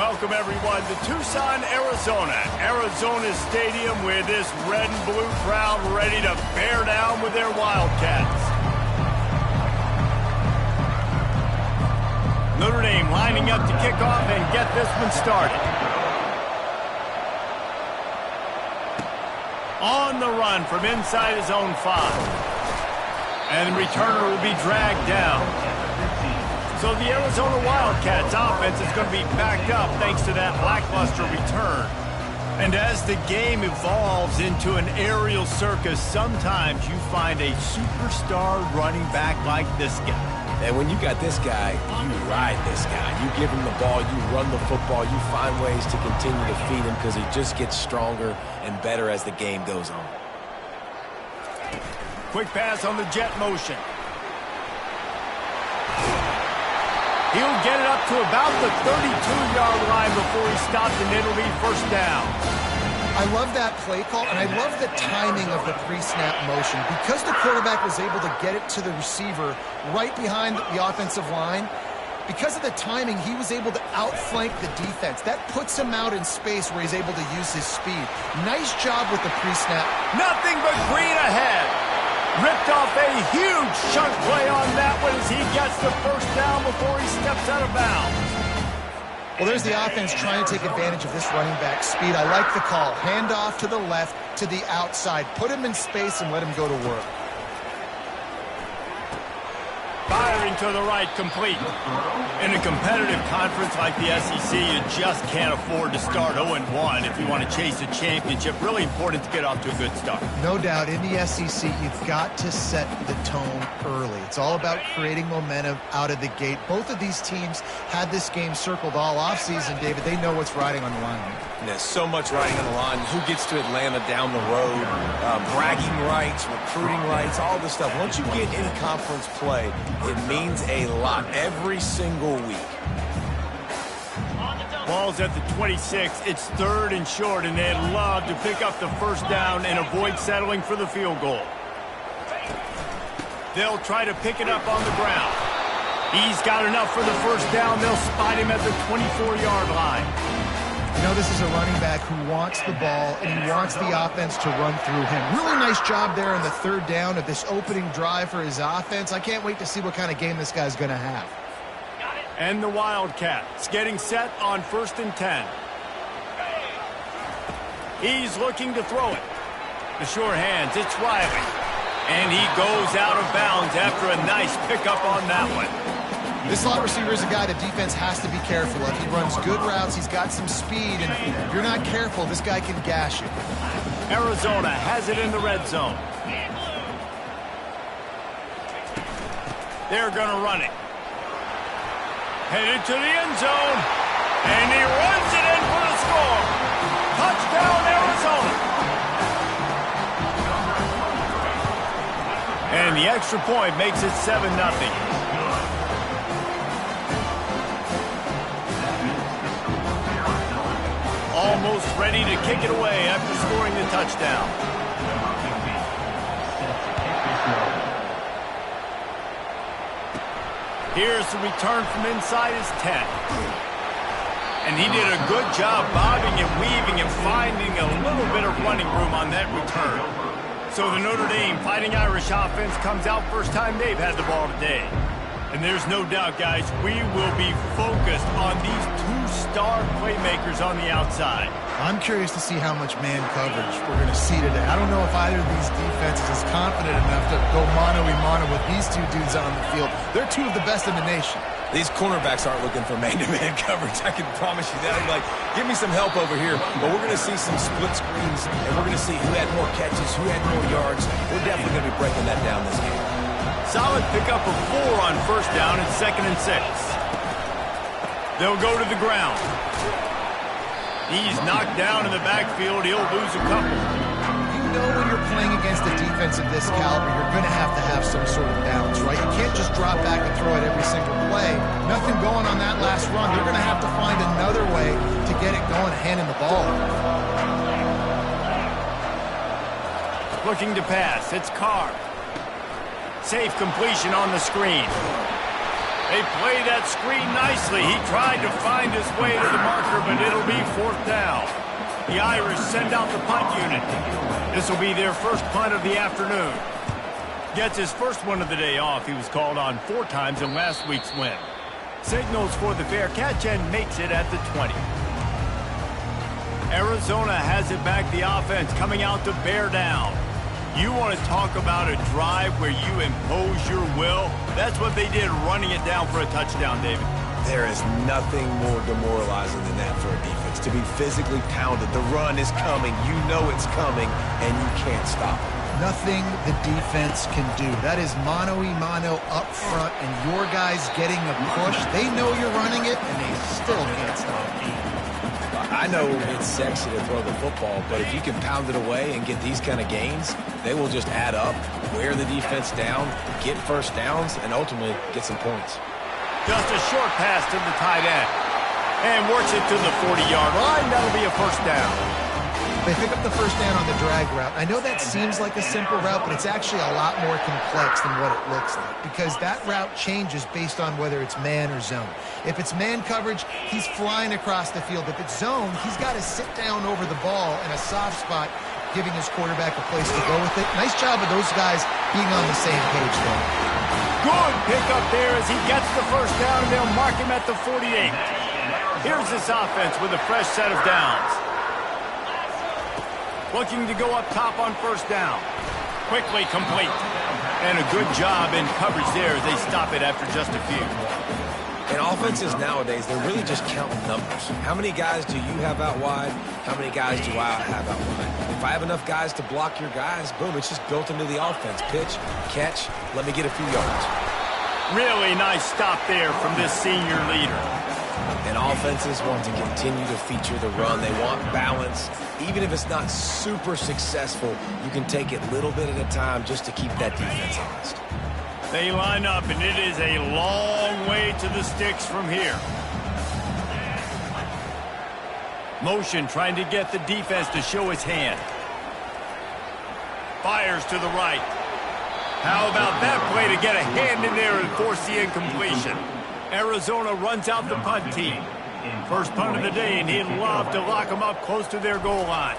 Welcome, everyone, to Tucson, Arizona. Arizona Stadium with this red and blue crowd ready to bear down with their Wildcats. Notre Dame lining up to kick off and get this one started. On the run from inside his own 5. And the returner will be dragged down. So the Arizona Wildcats offense is going to be backed up thanks to that lackluster return. And as the game evolves into an aerial circus, sometimes you find a superstar running back like this guy. And when you got this guy, you ride this guy. You give him the ball, you run the football, you find ways to continue to feed him because he just gets stronger and better as the game goes on. Quick pass on the jet motion. He'll get it up to about the 32-yard line before he stops, and it'll be first down. I love that play call, and I love the timing of the pre-snap motion. Because the quarterback was able to get it to the receiver right behind the offensive line, because of the timing, he was able to outflank the defense. That puts him out in space where he's able to use his speed. Nice job with the pre-snap. Nothing but green ahead. Ripped off a huge chunk play on that one as he gets the first down before he steps out of bounds. Well, there's the offense trying to take advantage of this running back speed. I like the call. Hand off to the left, to the outside. Put him in space and let him go to work. Firing to the right, complete. In a competitive conference like the SEC, you just can't afford to start 0-1 if you want to chase a championship. Really important to get off to a good start. No doubt, in the SEC, you've got to set the tone early. It's all about creating momentum out of the gate. Both of these teams had this game circled all offseason, David. They know what's riding on the line. And there's so much riding on the line. Who gets to Atlanta down the road? Bragging rights, recruiting rights, all this stuff. Once you get in conference play, it means a lot every single week. Ball's at the 26. It's 3rd and short, and they'd love to pick up the first down and avoid settling for the field goal. They'll try to pick it up on the ground. He's got enough for the first down. They'll spot him at the 24-yard line. You know, this is a running back who wants the ball, and he wants the offense to run through him. Really nice job there on the 3rd down of this opening drive for his offense. I can't wait to see what kind of game this guy's going to have. And the Wildcats getting set on 1st and 10. He's looking to throw it. The sure hands, it's Riley. And he goes out of bounds after a nice pickup on that one. This slot receiver is a guy the defense has to be careful of. He runs good routes, he's got some speed, and if you're not careful, this guy can gash you. Arizona has it in the red zone. They're going to run it. Headed to the end zone, and he runs it in for the score. Touchdown, Arizona. And the extra point makes it 7-0. Almost ready to kick it away after scoring the touchdown. Here's the return from inside his 10. And he did a good job bobbing and weaving and finding a little bit of running room on that return. So the Notre Dame Fighting Irish offense comes out first time they've had the ball today. And there's no doubt, guys, we will be focused on these 2 star playmakers on the outside. I'm curious to see how much man coverage we're going to see today. I don't know if either of these defenses is confident enough to go mano-a-mano with these 2 dudes on the field. They're 2 of the best in the nation. These cornerbacks aren't looking for man-to-man coverage. I can promise you that. I'm like, give me some help over here. But we're going to see some split screens, and we're going to see who had more catches, who had more yards. We're definitely going to be breaking that down this game. Solid pickup of 4 on first down and 2nd and 6. They'll go to the ground. He's knocked down in the backfield. He'll lose a couple. You know when you're playing against a defense of this caliber, you're going to have some sort of balance, right? You can't just drop back and throw it every single play. Nothing going on that last run. They're going to have to find another way to get it going, handing the ball. Looking to pass. It's Carr. Safe completion on the screen. They play that screen nicely. He tried to find his way to the marker, but it'll be 4th down. The Irish send out the punt unit. This will be their first punt of the afternoon. Gets his first one of the day off. He was called on 4 times in last week's win. Signals for the fair catch and makes it at the 20. Arizona has it back, the offense coming out to bear down. You want to talk about a drive where you impose your will? That's what they did, running it down for a touchdown, David. There is nothing more demoralizing than that for a defense. To be physically pounded, the run is coming, you know it's coming, and you can't stop it. Nothing the defense can do. That is mano-a-mano up front, and your guys getting a push. They know you're running it, and they still can't stop it. I know it's sexy to throw the football, but if you can pound it away and get these kind of gains, they will just add up, wear the defense down, get first downs, and ultimately get some points. Just a short pass to the tight end. And works it to the 40-yard line. That'll be a first down. They pick up the first down on the drag route. I know that seems like a simple route, but it's actually a lot more complex than what it looks like, because that route changes based on whether it's man or zone. If it's man coverage, he's flying across the field. If it's zone, he's got to sit down over the ball in a soft spot, giving his quarterback a place to go with it. Nice job of those guys being on the same page there. Good pickup there as he gets the first down, and they'll mark him at the 48. Here's this offense with a fresh set of downs. Looking to go up top on first down. Quickly complete. And a good job in coverage there as they stop it after just a few. In offenses nowadays, they're really just counting numbers. How many guys do you have out wide? How many guys do I have out wide? If I have enough guys to block your guys, boom, it's just built into the offense. Pitch, catch, let me get a few yards. Really nice stop there from this senior leader. And offenses want to continue to feature the run. They want balance. Even if it's not super successful, you can take it little bit at a time just to keep that defense honest. They line up, and it is a long way to the sticks from here. Motion trying to get the defense to show his hand. Fires to the right. How about that play to get a hand in there and force the incompletion? Arizona runs out the punt team. First punt of the day, and he'd love to lock them up close to their goal line.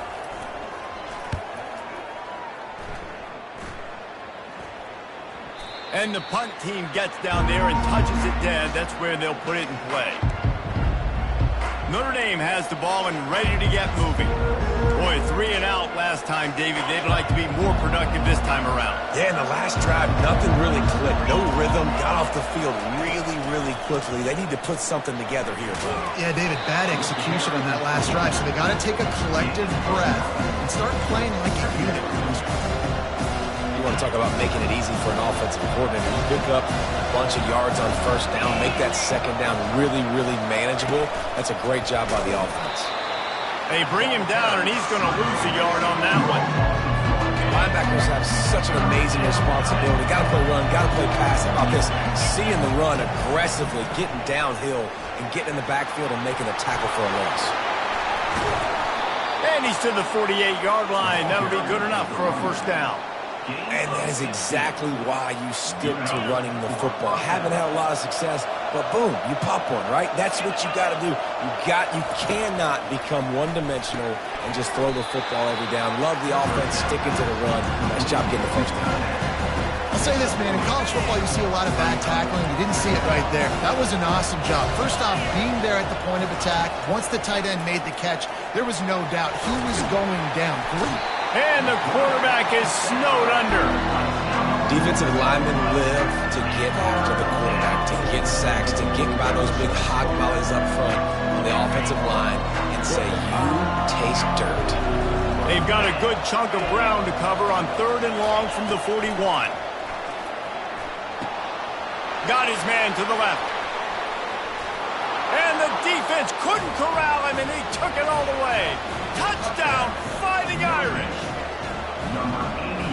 And the punt team gets down there and touches it dead. That's where they'll put it in play. Notre Dame has the ball and ready to get moving. Boy, 3 and out last time, David. They'd like to be more productive this time around. Yeah, in the last drive, nothing really clicked. No rhythm, got off the field really quickly. They need to put something together here, bro. Yeah, David, bad execution on that last drive, so they got to take a collective breath and start playing like a unit. You want to talk about making it easy for an offensive coordinator. You pick up a bunch of yards on first down, make that second down really manageable. That's a great job by the offense. They bring him down, and he's going to lose a yard on that one. Linebackers have such an amazing responsibility. Got to play run, got to play pass. How about this? Seeing the run aggressively, getting downhill, and getting in the backfield and making a tackle for a loss. And he's to the 48-yard line. That'll be good enough for a first down. And that is exactly why you stick to running the football. Haven't had a lot of success, but boom, you pop one, right? That's what you got to do. You cannot become one-dimensional and just throw the football every down. Love the offense, sticking to the run. Nice job getting the first down. I'll say this, man. In college football, you see a lot of bad tackling. You didn't see it right there. That was an awesome job. First off, being there at the point of attack. Once the tight end made the catch, there was no doubt he was going down. And the quarterback is snowed under. Defensive linemen live to get after the quarterback, to get sacks, to get by those big hog mollies up front on the offensive line and say, you taste dirt. They've got a good chunk of ground to cover on 3rd and long from the 41. Got his man to the left. And the defense couldn't corral him, and he took it all the way. Touchdown, Fighting Irish.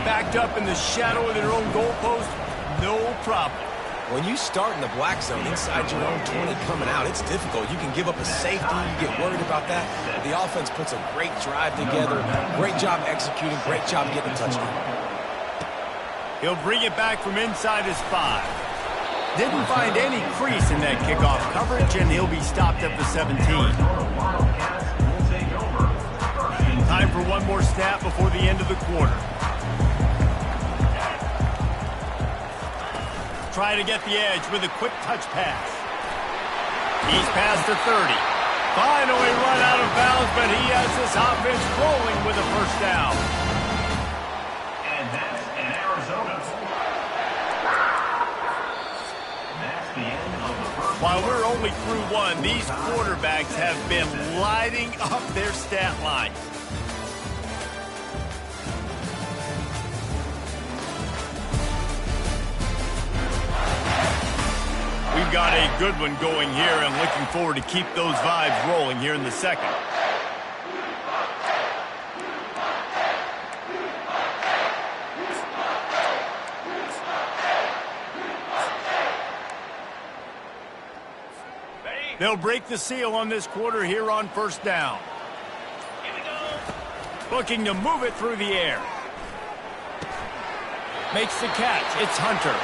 Backed up in the shadow of their own goalpost, no problem. When you start in the black zone inside your own 20 coming out, it's difficult. You can give up a safety, you get worried about that. But the offense puts a great drive together, great job executing, great job getting a touchdown. He'll bring it back from inside his 5. Didn't find any crease in that kickoff coverage, and he'll be stopped at the 17. Time for one more snap before the end of the quarter. Try to get the edge with a quick touch pass. He's past the 30. Finally run out of bounds, but he has this offense rolling with a first down. And that's in Arizona. That's the end of the first. While we're only through one, these quarterbacks have been lighting up their stat lines. We've got a good one going here and looking forward to keep those vibes rolling here in the second. They'll break the seal on this quarter here on first down. Looking to move it through the air. Makes the catch. It's Hunter.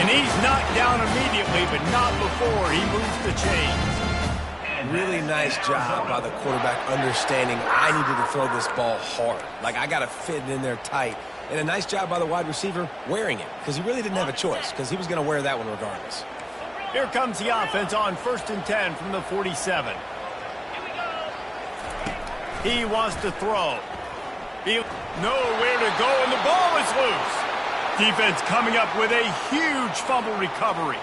And he's knocked down immediately, but not before he moves the chains. Really nice job by the quarterback understanding I needed to throw this ball hard. Like, I got to fit it in there tight. And a nice job by the wide receiver wearing it, because he really didn't have a choice, because he was going to wear that one regardless. Here comes the offense on 1st and 10 from the 47. He wants to throw. Nowhere to go, and the ball is loose. Defense coming up with a huge fumble recovery.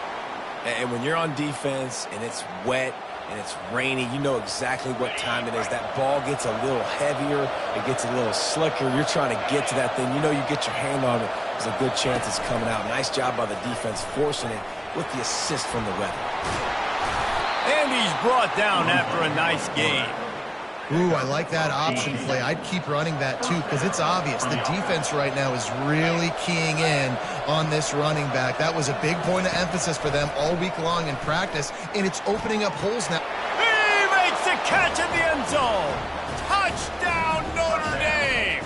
And when you're on defense and it's wet and it's rainy, you know exactly what time it is. That ball gets a little heavier. It gets a little slicker. You're trying to get to that thing. You know you get your hand on it. There's a good chance it's coming out. Nice job by the defense forcing it with the assist from the weather. And he's brought down after a nice game. Ooh, I like that option play. I'd keep running that too because it's obvious. The defense right now is really keying in on this running back. That was a big point of emphasis for them all week long in practice, and it's opening up holes now. He makes the catch in the end zone. Touchdown, Notre Dame.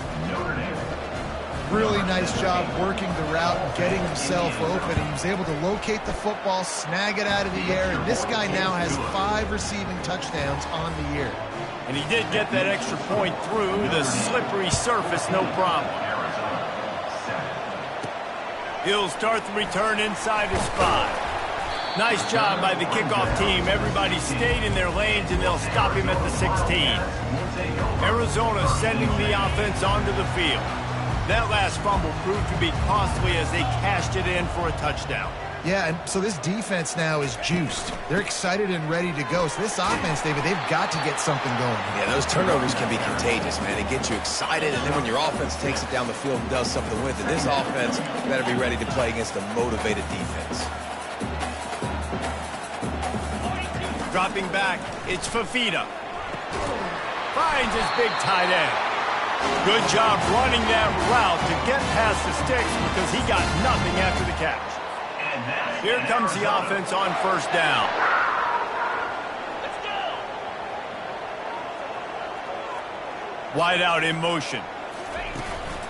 Really nice job working the route and getting himself open. He was able to locate the football, snag it out of the air, and this guy now has 5 receiving touchdowns on the year. And he did get that extra point through the slippery surface, no problem. He'll start the return inside his 5. Nice job by the kickoff team. Everybody stayed in their lanes, and they'll stop him at the 16. Arizona sending the offense onto the field. That last fumble proved to be costly as they cashed it in for a touchdown. Yeah, and so this defense now is juiced. They're excited and ready to go. So this offense, David, they've got to get something going. Yeah, those turnovers can be contagious, man. It gets you excited, and then when your offense takes it down the field and does something with it, this offense better be ready to play against a motivated defense. Dropping back, it's Fafita. Finds his big tight end. Good job running that route to get past the sticks because he got nothing after the catch. Here comes the offense on first down. Wide out in motion.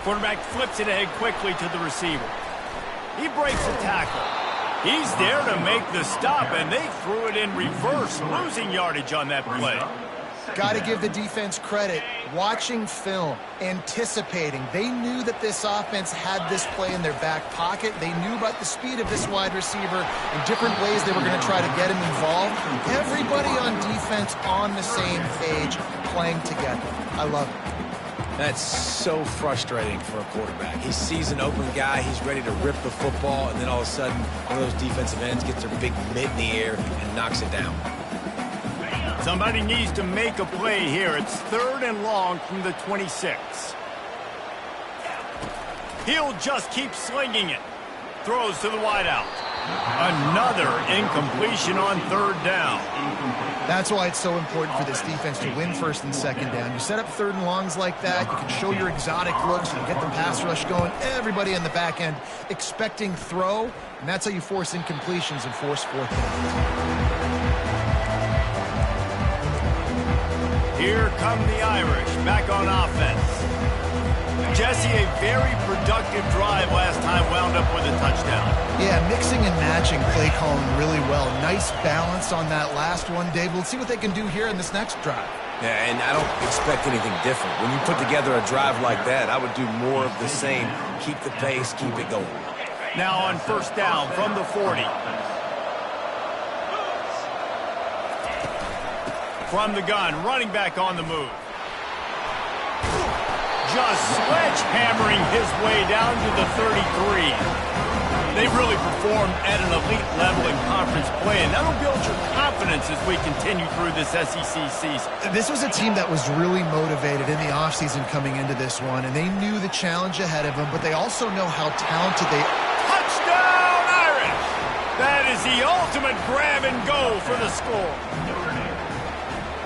Quarterback flips it ahead quickly to the receiver. He breaks a tackle. He's there to make the stop, and they threw it in reverse, losing yardage on that play. Got to give the defense credit. Watching film, anticipating. They knew that this offense had this play in their back pocket. They knew about the speed of this wide receiver and different ways they were going to try to get him involved. Everybody on defense on the same page, playing together. I love it. That's so frustrating for a quarterback. He sees an open guy, he's ready to rip the football, and then all of a sudden, one of those defensive ends gets their big mitt in the air and knocks it down. Somebody needs to make a play here. It's 3rd and long from the 26. He'll just keep slinging it. Throws to the wideout. Another incompletion on 3rd down. That's why it's so important for this defense to win 1st and 2nd down. You set up 3rd and longs like that, you can show your exotic looks, you get the pass rush going, everybody in the back end expecting throw, and that's how you force incompletions and force 4th down. Here come the Irish, back on offense. Jesse, a very productive drive last time wound up with a touchdown. Yeah, mixing and matching play calling really well. Nice balance on that last one, Dave. Let's see what they can do here in this next drive. Yeah, and I don't expect anything different. When you put together a drive like that, I would do more of the same. Keep the pace, keep it going. Now on first down from the 40. From the gun, running back on the move. Just sledgehammering his way down to the 33. They've really performed at an elite level in conference play, and that'll build your confidence as we continue through this SEC season. This was a team that was really motivated in the offseason coming into this one, and they knew the challenge ahead of them, but they also know how talented they are. Touchdown, Irish! That is the ultimate grab and go for the score.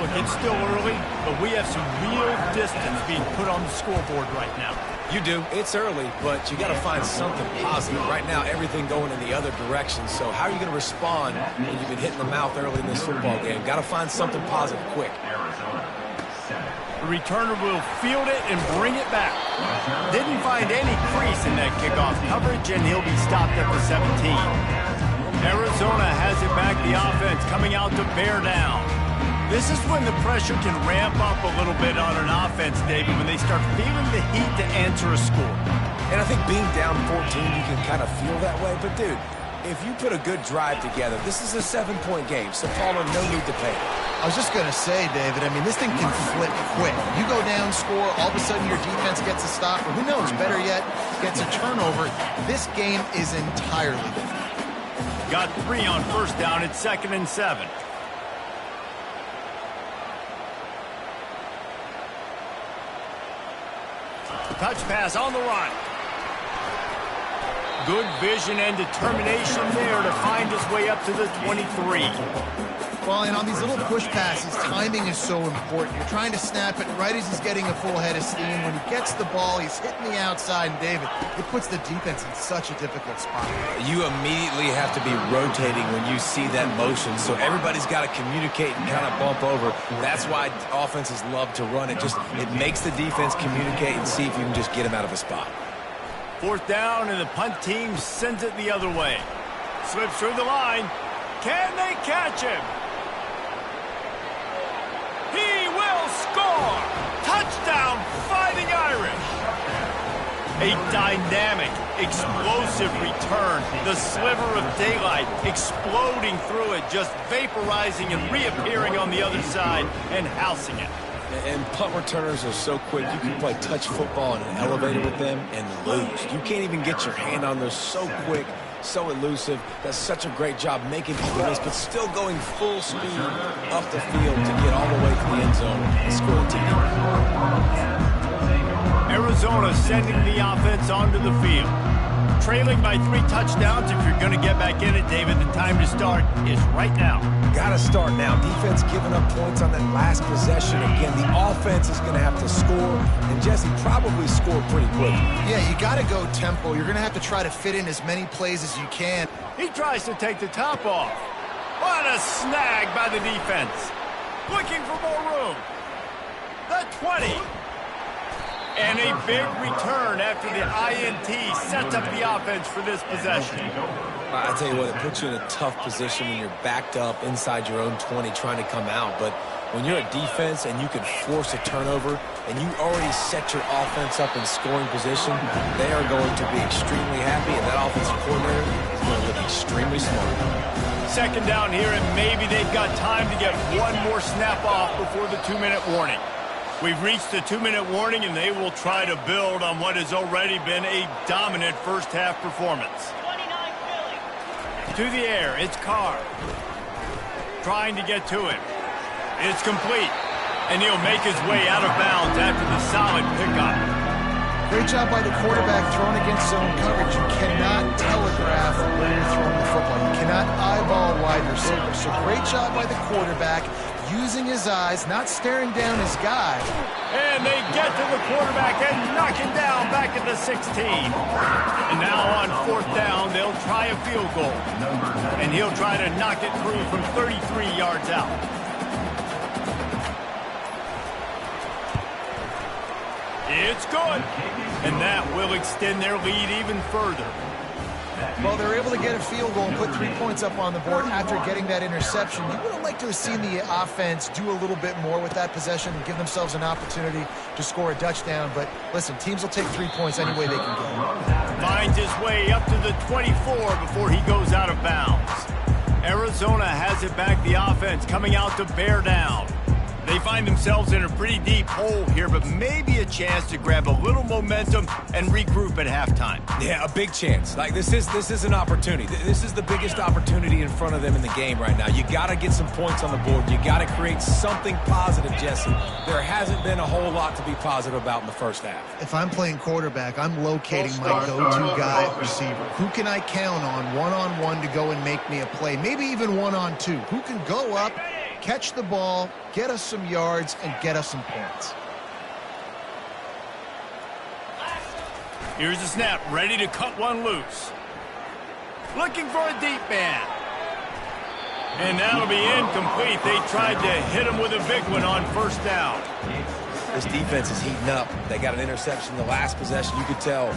Look, it's still early, but we have some real distance being put on the scoreboard right now. You do. It's early, but you got to find something positive. Right now, everything going in the other direction. So how are you going to respond when you've been hit in the mouth early in this football game? Got to find something positive quick. The returner will field it and bring it back. Didn't find any crease in that kickoff coverage, and he'll be stopped at the 17. Arizona has it back. The offense coming out to bear down. This is when the pressure can ramp up a little bit on an offense, David, when they start feeling the heat to answer a score. And I think being down 14, you can kind of feel that way. But, dude, if you put a good drive together, this is a 7-point game. So, Paulo, no need to pay. I was just going to say, David, I mean, this thing can flip quick. You go down, score, all of a sudden your defense gets a stop, or who knows, better yet, gets a turnover. This game is entirely different. Got 3 on first down. It's 2nd and 7. Touch pass on the run. Good vision and determination there to find his way up to the 23. Well, and on these little push passes, timing is so important. You're trying to snap it right as he's getting a full head of steam. When he gets the ball, he's hitting the outside, and David, it puts the defense in such a difficult spot. You immediately have to be rotating when you see that motion, so everybody's got to communicate and kind of bump over. That's why offenses love to run it. It makes the defense communicate and see if you can just get him out of a spot. 4th down, and the punt team sends it the other way. Slips through the line. Can they catch him? He will score! Touchdown, Fighting Irish! A dynamic, explosive return. The sliver of daylight exploding through it, just vaporizing and reappearing on the other side and housing it. And punt returners are so quick, you can play touch football in an elevator with them and lose. You can't even get your hand on those, so quick, so elusive. Does such a great job making people miss, but still going full speed up the field to get all the way to the end zone and score a touchdown. Arizona sending the offense onto the field. Trailing by 3 touchdowns. If you're going to get back in it, David, the time to start is right now. Got to start now. Defense giving up points on that last possession. Again, the offense is going to have to score, and Jesse probably scored pretty quick. Yeah, you got to go tempo. You're going to have to try to fit in as many plays as you can. He tries to take the top off. What a snag by the defense. Looking for more room. The 20. And a big return after the INT sets up the offense for this possession. I tell you what, it puts you in a tough position when you're backed up inside your own 20 trying to come out. But when you're a defense and you can force a turnover and you already set your offense up in scoring position, they are going to be extremely happy, and that offensive coordinator is going to look extremely smart. 2nd down here, and maybe they've got time to get one more snap off before the 2-minute warning. We've reached the 2-minute warning, and they will try to build on what has already been a dominant first-half performance. To the air, it's Carr. Trying to get to him. It's complete, and he'll make his way out of bounds after the solid pickup. Great job by the quarterback throwing against zone coverage. You cannot telegraph where you're throwing the football. You cannot eyeball wide receivers. So great job by the quarterback, using his eyes, not staring down his guy. And they get to the quarterback and knock him down back at the 16. And now on 4th down, they'll try a field goal. And he'll try to knock it through from 33 yards out. It's good. And that will extend their lead even further. Well, they're able to get a field goal and put 3 points up on the board after getting that interception. You would have liked to have seen the offense do a little bit more with that possession and give themselves an opportunity to score a touchdown. But listen, teams will take 3 points any way they can get. Finds his way up to the 24 before he goes out of bounds. Arizona has it back, the offense coming out to bear down. They find themselves in a pretty deep hole here, but maybe a chance to grab a little momentum and regroup at halftime. Yeah, a big chance. Like, this is an opportunity. This is the biggest opportunity in front of them in the game right now. You got to get some points on the board. You got to create something positive, Jesse. There hasn't been a whole lot to be positive about in the first half. If I'm playing quarterback, I'm locating my go-to guy at receiver. Who can I count on one-on-one to go and make me a play? Maybe even one-on-two. Who can go up, catch the ball, get us some yards, and get us some points. Here's the snap, ready to cut one loose. Looking for a deep man. And that'll be incomplete. They tried to hit him with a big one on first down. This defense is heating up. They got an interception the last possession. You could tell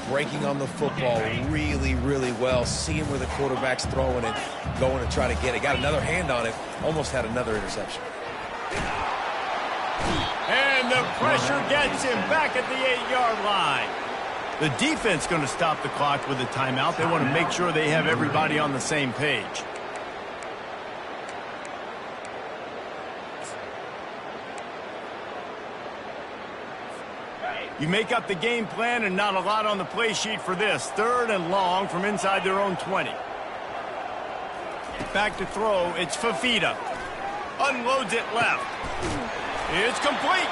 breaking on the football really, really well, seeing where the quarterback's throwing it, going to try to get it. Got another hand on it, almost had another interception. And the pressure gets him back at the 8-yard line. The defense going to stop the clock with a timeout. They want to make sure they have everybody on the same page. You make up the game plan and not a lot on the play sheet for this. 3rd and long from inside their own 20. Back to throw. It's Fafita. Unloads it left. It's complete.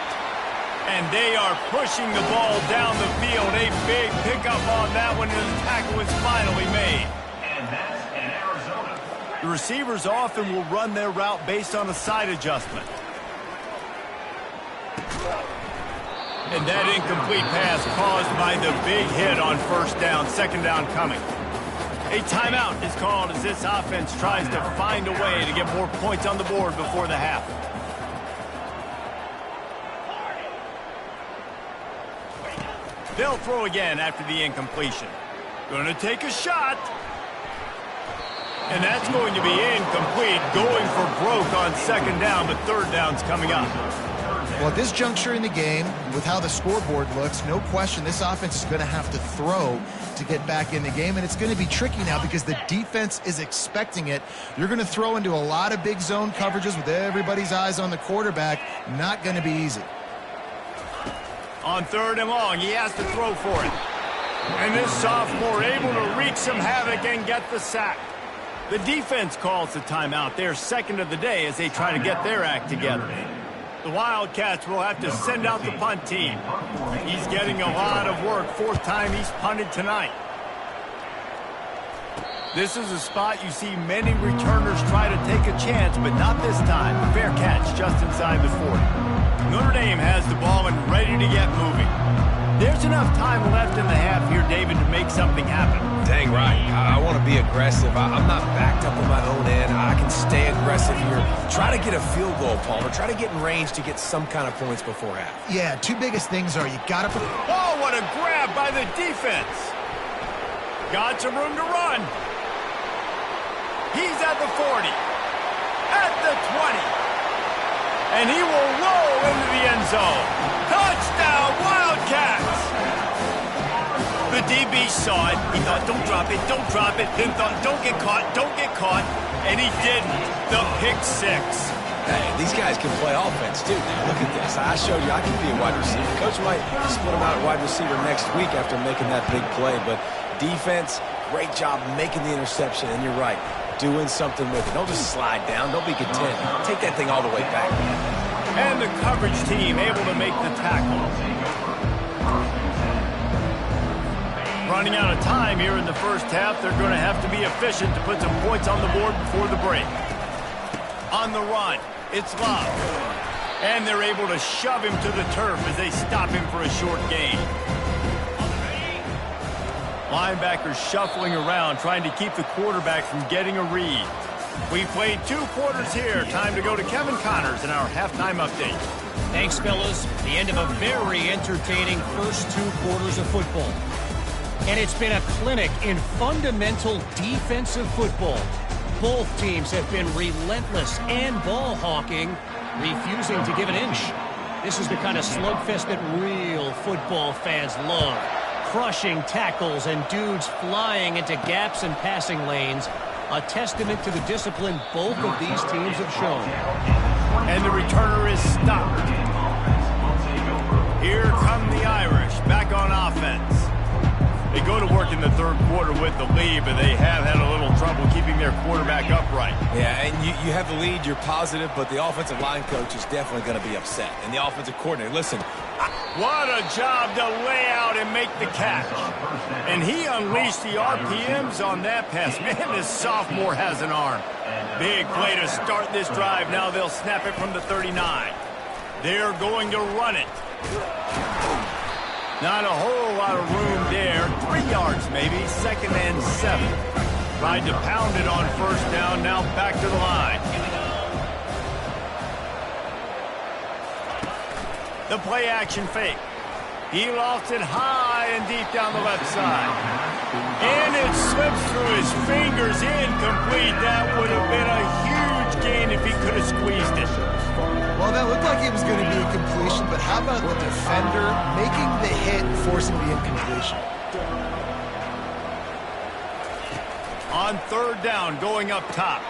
And they are pushing the ball down the field. A big pickup on that one, and the tackle is finally made. And that's in Arizona. The receivers often will run their route based on a side adjustment. And that incomplete pass caused by the big hit on first down, 2nd down coming. A timeout is called as this offense tries to find a way to get more points on the board before the half. They'll throw again after the incompletion. Going to take a shot. And that's going to be incomplete, going for broke on 2nd down, but 3rd down's coming up. Well, at this juncture in the game, with how the scoreboard looks, no question this offense is going to have to throw to get back in the game, and it's going to be tricky now because the defense is expecting it. You're going to throw into a lot of big zone coverages with everybody's eyes on the quarterback. Not going to be easy. On 3rd and long, he has to throw for it. And this sophomore able to wreak some havoc and get the sack. The defense calls the timeout. They're 2nd of the day as they try to get their act together. The Wildcats will have to send out the punt team. He's getting a lot of work. 4th time he's punted tonight. This is a spot you see many returners try to take a chance, but not this time. Fair catch just inside the 40. Notre Dame has the ball and ready to get moving. There's enough time left in the half here, David, to make something happen. Dang right. I want to be aggressive. I'm not backed up on my own end. I can stay aggressive here. Try to get a field goal, Palmer. Try to get in range to get some kind of points before half. Yeah, 2 biggest things are you got to put... Oh, what a grab by the defense. Got some room to run. He's at the 40. At the 20. And he will roll into the end zone. Touchdown, Wildcats! The DB saw it. He thought, don't drop it, don't drop it. Then thought, don't get caught, don't get caught. And he didn't. The pick 6. Hey, these guys can play offense, too. Now, look at this. I showed you I can be a wide receiver. Coach might split him out at wide receiver next week after making that big play. But defense, great job making the interception. And you're right, doing something with it. Don't just slide down. Don't be content. Take that thing all the way back. And the coverage team able to make the tackle. Running out of time here in the first half. They're going to have to be efficient to put some points on the board before the break. On the run, it's Love. And they're able to shove him to the turf as they stop him for a short gain. Linebackers shuffling around, trying to keep the quarterback from getting a read. We played 2 quarters here. Time to go to Kevin Connors in our halftime update. Thanks, fellas. The end of a very entertaining first 2 quarters of football. And it's been a clinic in fundamental defensive football. Both teams have been relentless and ball hawking, refusing to give an inch. This is the kind of slugfest that real football fans love. Crushing tackles and dudes flying into gaps and passing lanes. A testament to the discipline both of these teams have shown. And the returner is stopped. Here come the Irish, back on offense. They go to work in the third quarter with the lead, but they have had a little trouble keeping their quarterback upright. Yeah, and you have the lead, you're positive, but the offensive line coach is definitely going to be upset. And the offensive coordinator, listen. What a job to lay out and make the catch. And he unleashed the RPMs on that pass. Man, this sophomore has an arm. Big play to start this drive. Now they'll snap it from the 39. They're going to run it. Not a whole lot of room there. 3 yards maybe, 2nd and 7. Tried to pound it on first down, now back to the line. The play action fake. He lost it high and deep down the left side. And it slips through his fingers, incomplete. That would have been a huge gain if he could have squeezed it. Well, that looked like it was going to be a completion, but how about the defender making the hit and forcing the incompletion? On 3rd down, going up top.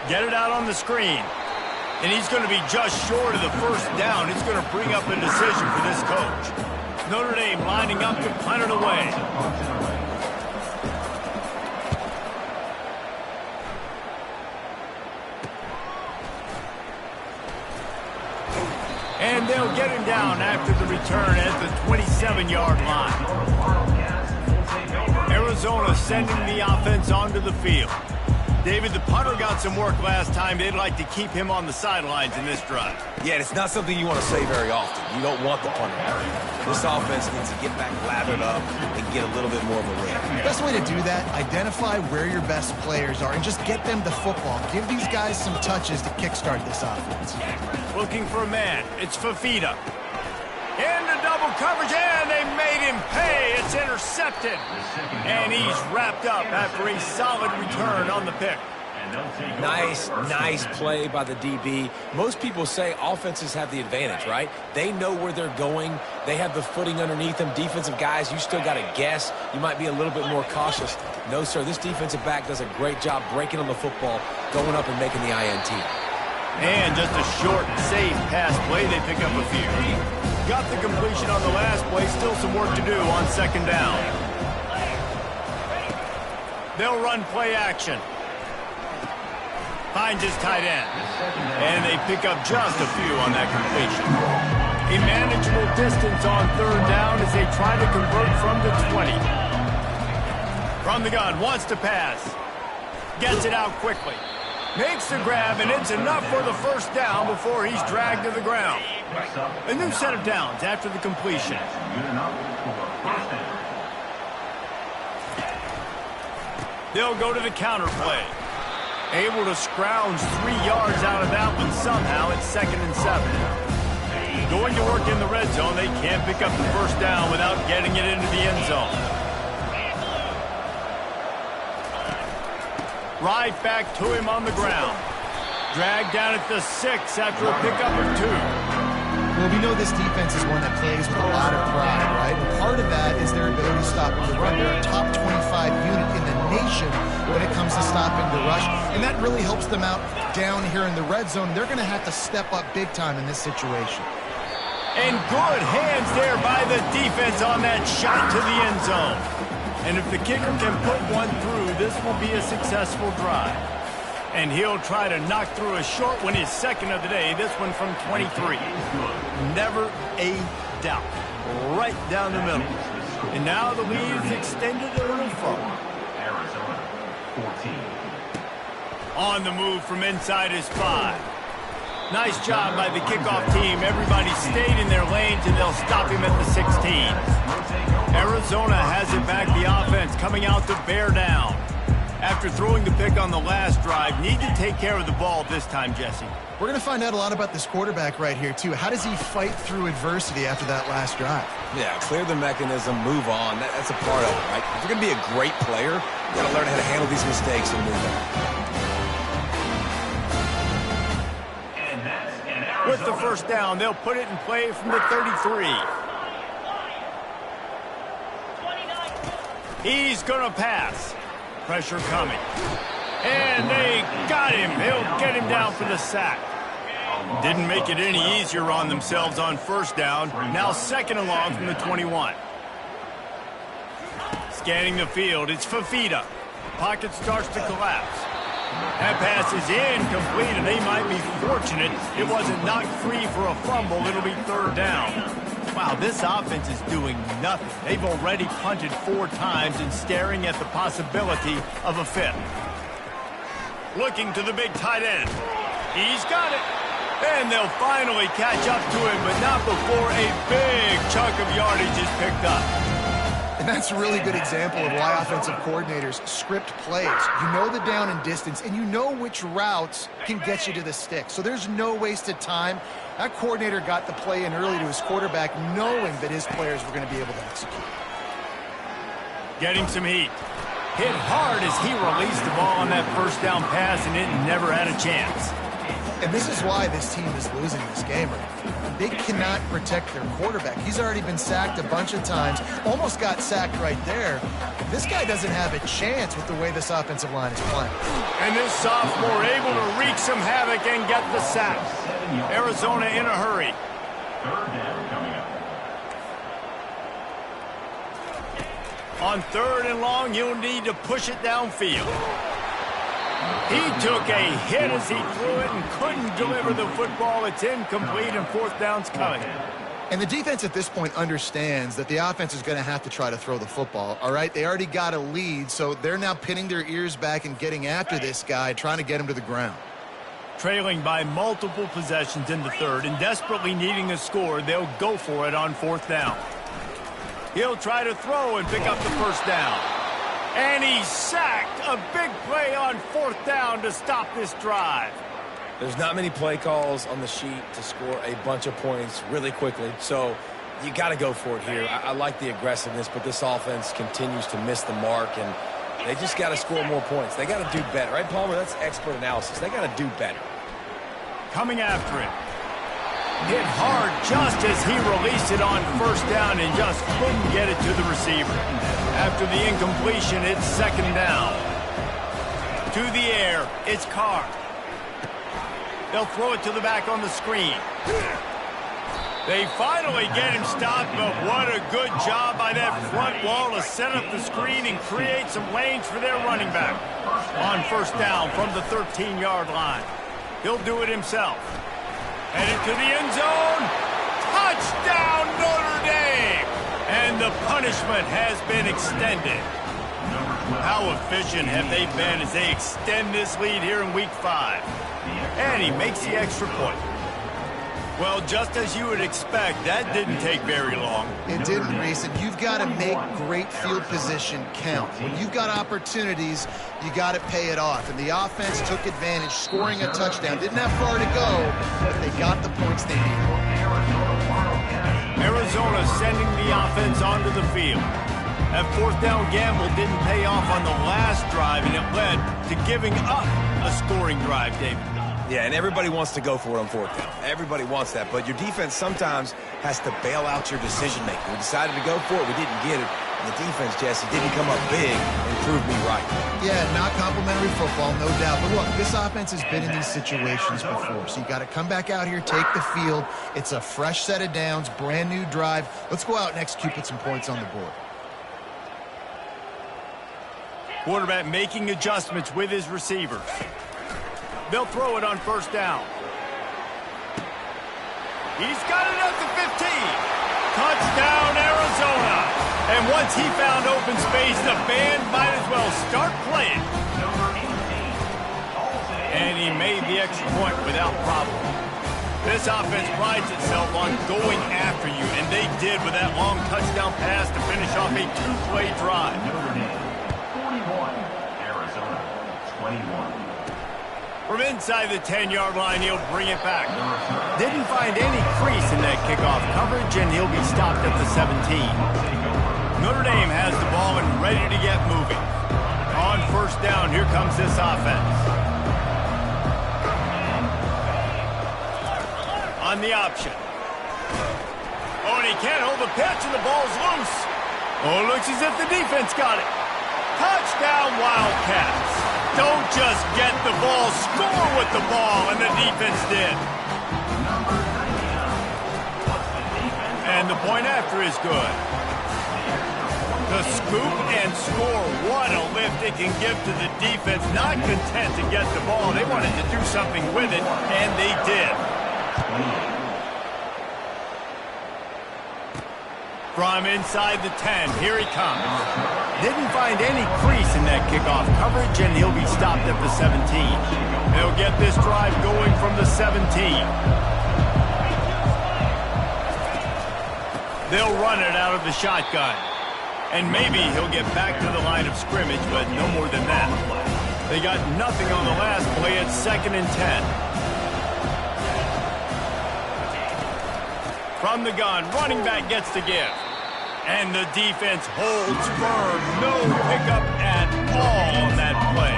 Get it out on the screen. And he's going to be just short of the first down. It's going to bring up a decision for this coach. Notre Dame lining up to punt it away. And they'll get him down after the return at the 27-yard line. Arizona sending the offense onto the field. David, the punter got some work last time. They'd like to keep him on the sidelines in this drive. Yeah, it's not something you want to say very often. You don't want the punter. This offense needs to get back lathered up and get a little bit more of a win. The best way to do that, identify where your best players are and just get them the football. Give these guys some touches to kickstart this offense. Looking for a man. It's Fafita. Into double coverage, and they made him pay. It's intercepted. And he's wrapped up after a solid return on the pick. Nice play by the DB. Most people say offenses have the advantage, right? They know where they're going. They have the footing underneath them. Defensive guys, you still got to guess. You might be a little bit more cautious. No, sir, this defensive back does a great job breaking on the football, going up and making the INT. And just a short, safe pass play. They pick up a few. Got the completion on the last play. Still some work to do on 2nd down. They'll run play action. Finds his tight end. And they pick up just a few on that completion. A manageable distance on 3rd down as they try to convert from the 20. From the gun, wants to pass. Gets it out quickly. Makes the grab, and it's enough for the first down before he's dragged to the ground. A new set of downs after the completion. They'll go to the counter play. Able to scrounge 3 yards out of that one somehow. It's 2nd and 7. Going to work in the red zone. They can't pick up the first down without getting it into the end zone. Right back to him on the ground. Dragged down at the 6 after a pickup of 2. Well, we know this defense is one that plays with a lot of pride, right? And part of that is their ability to stop the run. They're a top 25 unit in the nation when it comes to stopping the rush. And that really helps them out down here in the red zone. They're going to have to step up big time in this situation. And good hands there by the defense on that shot to the end zone. And if the kicker can put one through, this will be a successful drive. And he'll try to knock through a short one, his 2nd of the day, this one from 23. Never a doubt. Right down the middle. And now the lead is extended a little further. Arizona, 14. On the move from inside his 5. Nice job by the kickoff team. Everybody stayed in their lanes, and they'll stop him at the 16. Arizona has it back, the offense coming out to bear down. After throwing the pick on the last drive, need to take care of the ball this time, Jesse. We're going to find out a lot about this quarterback right here, too. How does he fight through adversity after that last drive? Yeah, clear the mechanism, move on. That's a part of it, right? If you're going to be a great player, you got to learn how to handle these mistakes and move on. With the first down, they'll put it in play from the 33. He's going to pass. Pressure coming. And they got him. He'll get him down for the sack. Didn't make it any easier on themselves on first down. Now second and long from the 21. Scanning the field, it's Fafita. Pocket starts to collapse. That pass is incomplete, and they might be fortunate it wasn't knocked free for a fumble. It'll be third down. Wow, this offense is doing nothing. They've already punted 4 times and staring at the possibility of a fifth. Looking to the big tight end. He's got it. And they'll finally catch up to him, but not before a big chunk of yardage is picked up. And that's a really good example of why offensive coordinators script plays. You know the down and distance, and you know which routes can get you to the stick. So there's no wasted time. That coordinator got the play in early to his quarterback, knowing that his players were going to be able to execute. Getting some heat. Hit hard as he released the ball on that first down pass, and it never had a chance. And this is why this team is losing this game right now. They cannot protect their quarterback. He's already been sacked a bunch of times, almost got sacked right there. This guy doesn't have a chance with the way this offensive line is playing. And this sophomore able to wreak some havoc and get the sack. Arizona in a hurry. Third down coming up. On third and long, you'll need to push it downfield. He took a hit as he threw it and couldn't deliver the football. It's incomplete, and fourth down's coming. And the defense at this point understands that the offense is going to have to try to throw the football, all right? They already got a lead, so they're now pinning their ears back and getting after this guy, trying to get him to the ground. Trailing by multiple possessions in the third and desperately needing a score, they'll go for it on fourth down. He'll try to throw and pick up the first down. And he's sacked. A big play on fourth down to stop this drive. There's not many play calls on the sheet to score a bunch of points really quickly, so you got to go for it here. I like the aggressiveness, but this offense continues to miss the mark, and they just got to score more points. They got to do better, right, Palmer? That's expert analysis. They got to do better. Coming after it. Hit hard just as he released it on first down and just couldn't get it to the receiver. After the incompletion, it's second down. To the air, it's Carr. They'll throw it to the back on the screen. They finally get him stopped, but what a good job by that front wall to set up the screen and create some lanes for their running back. On first down from the 13-yard line. He'll do it himself. Headed to the end zone. Touchdown, Notre Dame! And the punishment has been extended. How efficient have they been as they extend this lead here in Week 5? And he makes the extra point. Well, just as you would expect, that didn't take very long. It didn't, Reese, and you've got to make great field position count. When you've got opportunities, you got to pay it off. And the offense took advantage, scoring a touchdown. Didn't have far to go, but they got the points they needed. Arizona sending the offense onto the field. That fourth down gamble didn't pay off on the last drive, and it led to giving up a scoring drive, David. Yeah, and everybody wants to go for it on fourth down. Everybody wants that, but your defense sometimes has to bail out your decision-making. We decided to go for it. We didn't get it. And the defense, Jesse, didn't come up big and prove me right. Yeah, not complimentary football, no doubt. But look, this offense has been in these situations before, so you got to come back out here, take the field. It's a fresh set of downs, brand new drive. Let's go out and execute, put some points on the board. Quarterback making adjustments with his receivers. They'll throw it on first down. He's got it at the 15. Touchdown, Arizona. And once he found open space, the band might as well start playing. And he made the extra point without problem. This offense prides itself on going after you, and they did with that long touchdown pass to finish off a two-play drive. From inside the 10-yard line, he'll bring it back. Didn't find any crease in that kickoff coverage, and he'll be stopped at the 17. Notre Dame has the ball and ready to get moving. On first down, here comes this offense. On the option. Oh, and he can't hold the pitch, and the ball's loose. Oh, it looks as if the defense got it. Touchdown, Wildcats. Don't just get the ball, score with the ball, and the defense did. And the point after is good. The scoop and score. What a lift it can give to the defense. Not content to get the ball. They wanted to do something with it, and they did. From inside the 10, here he comes. Didn't find any crease in that kickoff coverage, and he'll be stopped at the 17. They'll get this drive going from the 17. They'll run it out of the shotgun. And maybe he'll get back to the line of scrimmage, but no more than that. They got nothing on the last play at 2nd and 10. From the gun, running back gets to give. And the defense holds firm. No pickup at all on that play.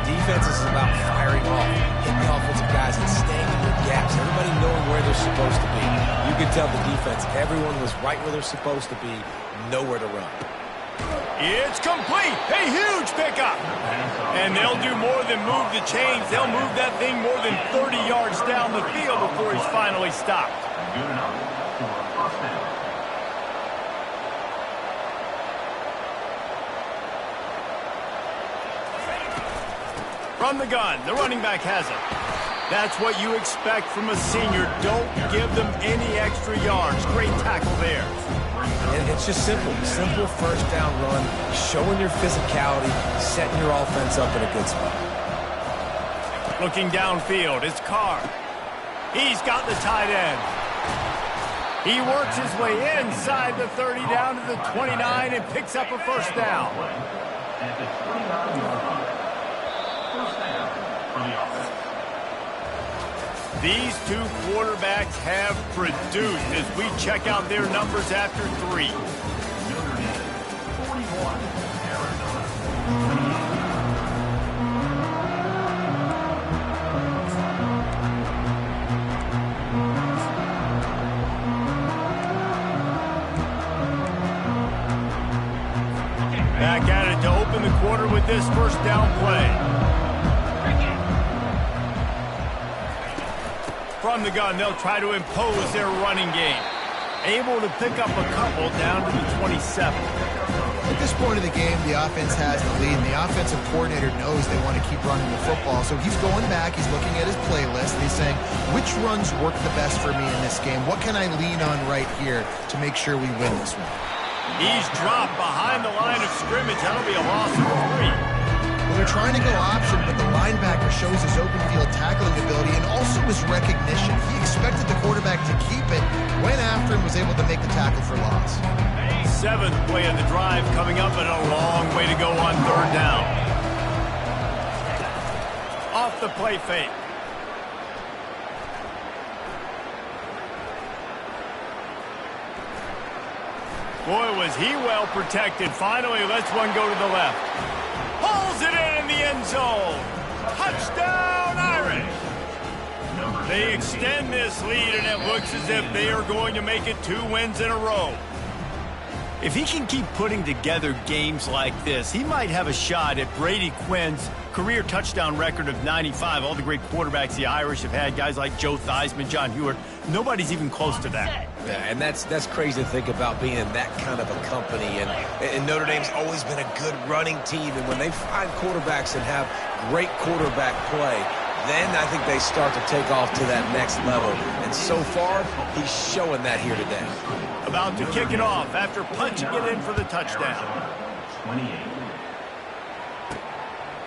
Defense is about firing off, hitting the offensive guys and staying in their gaps. Everybody knowing where they're supposed to be. You can tell the defense, everyone was right where they're supposed to be, nowhere to run. It's complete. A huge pickup. And they'll do more than move the chains. They'll move that thing more than 30 yards down the field before he's finally stopped. Good enough for a first down. From the gun, the running back has it. That's what you expect from a senior. Don't give them any extra yards. Great tackle there. And it's just simple. Simple first down run, showing your physicality, setting your offense up in a good spot. Looking downfield, it's Carr. He's got the tight end. He works his way inside the 30 down to the 29 and picks up a first down. At the 29-yard line. First down for the offense. These two quarterbacks have produced as we check out their numbers after 3. Notre Dame, 41, Arizona. Back at it to open the quarter with this first down play. From the gun, they'll try to impose their running game. Able to pick up a couple down to the 27. At this point of the game, the offense has the lead, and the offensive coordinator knows they want to keep running the football. So he's going back, he's looking at his playlist, and he's saying, which runs work the best for me in this game? What can I lean on right here to make sure we win this one? He's dropped behind the line of scrimmage. That'll be a loss of 3. Well, they're trying to go option, but the linebacker shows his open field tackling ability and also his recognition. He expected the quarterback to keep it, went after him, was able to make the tackle for loss. 7th play of the drive coming up, and a long way to go on 3rd down. Off the play fake. Boy, was he well protected. Finally lets one go to the left. Pulls it in the end zone. Touchdown, Irish. They extend this lead, and it looks as if they are going to make it 2 wins in a row. If he can keep putting together games like this, he might have a shot at Brady Quinn's career touchdown record of 95. All the great quarterbacks the Irish have had, guys like Joe Theismann, John Hewart, nobody's even close to that. Yeah, and that's crazy to think about being in that kind of a company. And Notre Dame's always been a good running team. And when they find quarterbacks and have great quarterback play, then I think they start to take off to that next level. And so far, he's showing that here today. About to kick it off after punching it in for the touchdown. 28.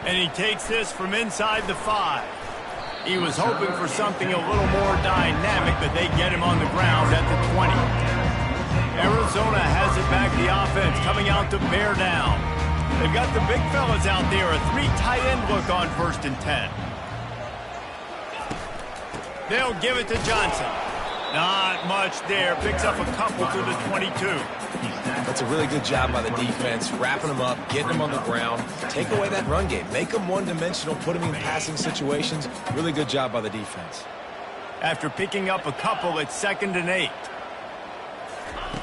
And he takes this from inside the 5. He was hoping for something a little more dynamic, but they get him on the ground at the 20. Arizona has it back, the offense coming out to bear down. They've got the big fellas out there. A 3 tight end look on 1st and 10. They'll give it to Johnson. Not much there. Picks up a couple to the 22. That's a really good job by the defense, wrapping them up, getting them on the ground. Take away that run game. Make them one-dimensional, put them in passing situations. Really good job by the defense. After picking up a couple, it's 2nd and 8.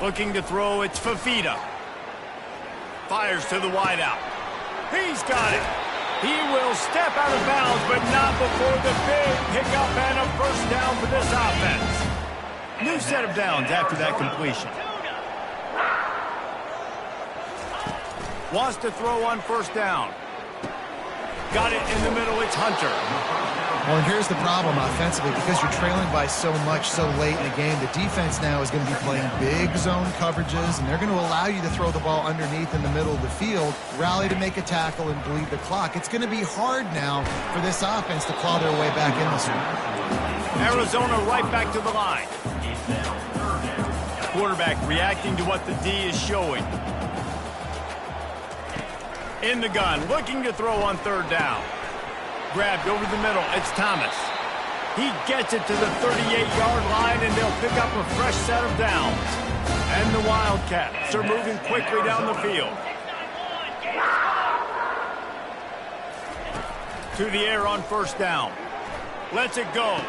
Looking to throw, it's Fafita. Fires to the wideout. He's got it. He will step out of bounds, but not before the big pickup and a 1st down for this offense. New set of downs after that completion. Wants to throw on 1st down. Got it in the middle, it's Hunter. Well, and here's the problem offensively. Because you're trailing by so much so late in the game, the defense now is going to be playing big zone coverages, and they're going to allow you to throw the ball underneath in the middle of the field, rally to make a tackle, and bleed the clock. It's going to be hard now for this offense to claw their way back in this one. Arizona right back to the line. Quarterback reacting to what the D is showing. In the gun, looking to throw on 3rd down. Grabbed over the middle, it's Thomas. He gets it to the 38-yard line, and they'll pick up a fresh set of downs. And the Wildcats are moving quickly down the field. To the air on 1st down. Lets it go.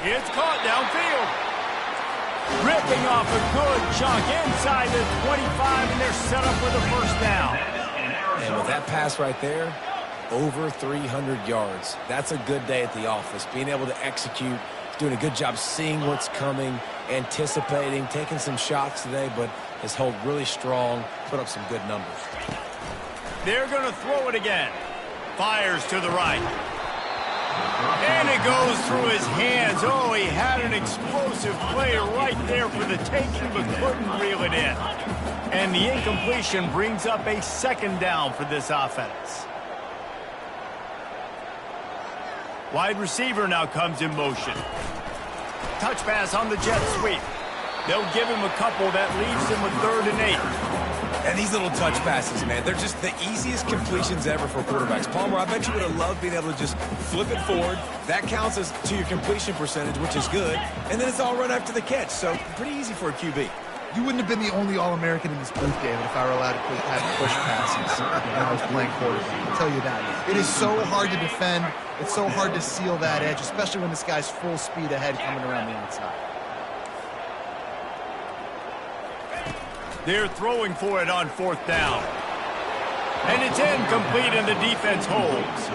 It's caught downfield. Ripping off a good chunk inside the 25, and they're set up with a 1st down. And with that pass right there, over 300 yards. That's a good day at the office. Being able to execute, doing a good job seeing what's coming, anticipating, taking some shots today, but has held really strong, put up some good numbers. They're going to throw it again. Fires to the right. And it goes through his hands. Oh, he had an explosive play right there for the taking, but couldn't reel it in. And the incompletion brings up a 2nd down for this offense. Wide receiver now comes in motion. Touch pass on the jet sweep. They'll give him a couple. That leaves him with 3rd and 8. And these little touch passes, man, they're just the easiest completions ever for quarterbacks. Palmer, I bet you would have loved being able to just flip it forward. That counts as to your completion percentage, which is good. And then it's all run after the catch. So pretty easy for a QB. You wouldn't have been the only All-American in this booth, David, if I were allowed to have push passes when I was playing quarterback. I'll tell you that. It is so hard to defend. It's so hard to seal that edge, especially when this guy's full speed ahead coming around the inside. They're throwing for it on 4th down. And it's incomplete, and the defense holds.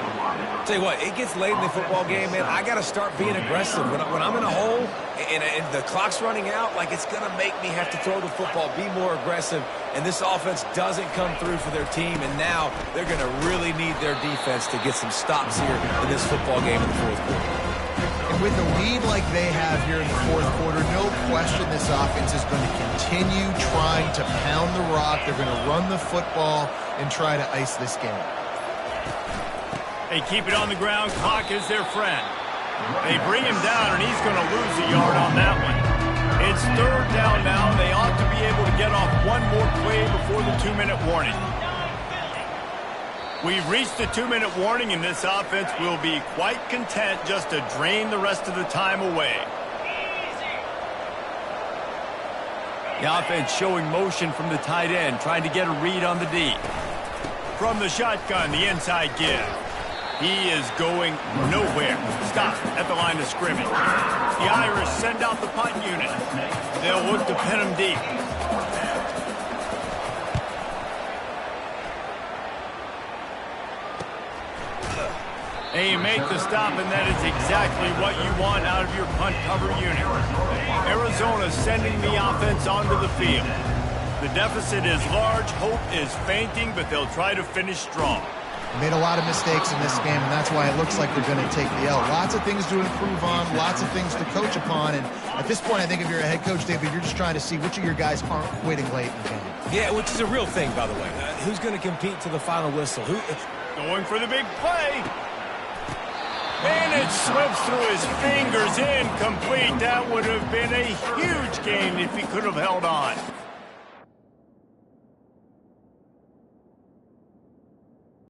Tell you what, it gets late in the football game, man. I got to start being aggressive. When I'm in a hole and the clock's running out, like, it's going to make me have to throw the football, be more aggressive. And this offense doesn't come through for their team, and now they're going to really need their defense to get some stops here in this football game in the 4th quarter. And with a lead like they have here in the 4th quarter, no question this offense is going to continue trying to pound the rock. They're going to run the football and try to ice this game. They keep it on the ground. Clock is their friend. They bring him down, and he's going to lose a yard on that one. It's 3rd down now. They ought to be able to get off one more play before the 2-minute warning. We've reached the 2-minute warning, and this offense will be quite content just to drain the rest of the time away. The offense showing motion from the tight end, trying to get a read on the D. From the shotgun, the inside give. He is going nowhere. Stop at the line of scrimmage. The Irish send out the punt unit. They'll look to pin him deep. And you make the stop, and that is exactly what you want out of your punt cover unit. Arizona sending the offense onto the field. The deficit is large. Hope is fainting, but they'll try to finish strong. Made a lot of mistakes in this game, and that's why it looks like they're going to take the L. Lots of things to improve on, lots of things to coach upon, and at this point, I think if you're a head coach, David, you're just trying to see which of your guys aren't quitting late in the game. Yeah, which is a real thing, by the way. Who's going to compete to the final whistle? Going for the big play. And it slips through his fingers, incomplete. That would have been a huge gain if he could have held on.